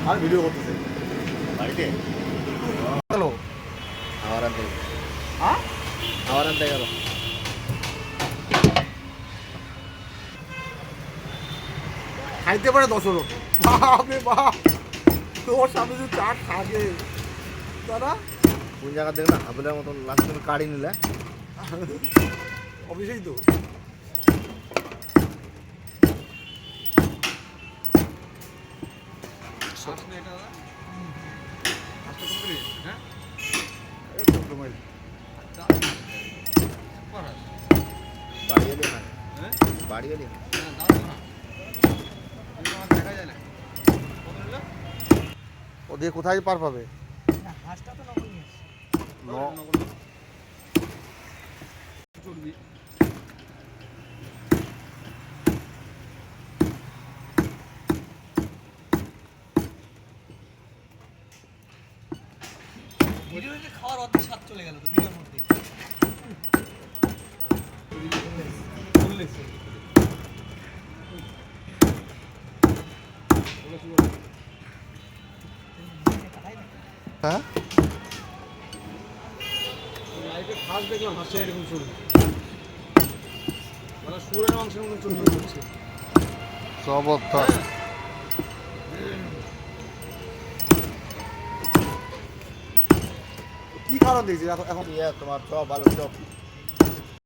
আর video করতেছে বাড়িতে hello আবার আনতে গেল হ্যাঁ আবার আনতে গেল খাইতে পারে 10 লোক বাপরে বাপ তোর সামনে যে চাট থাকে দাদা কোন জায়গা দেখ না হাবুলের মতো লাস্ট তুমি কাড়ি নিলে অফিসেই তো বাড়ি এলি না বাড়ি এলি ওদের কোথায় পার পাবে খাওয়ার অর্ধেক স্বাদ চলে গেল তো ভিডিওর মধ্যে হ্যাঁ লাইভে খাস দেখলাম হাসে এরকম চলবে মানে সুরের মাংসের মতো চলবে হচ্ছে সবত্তর কি কারণ দেখছি এখন তোমার চপ ভালো চপ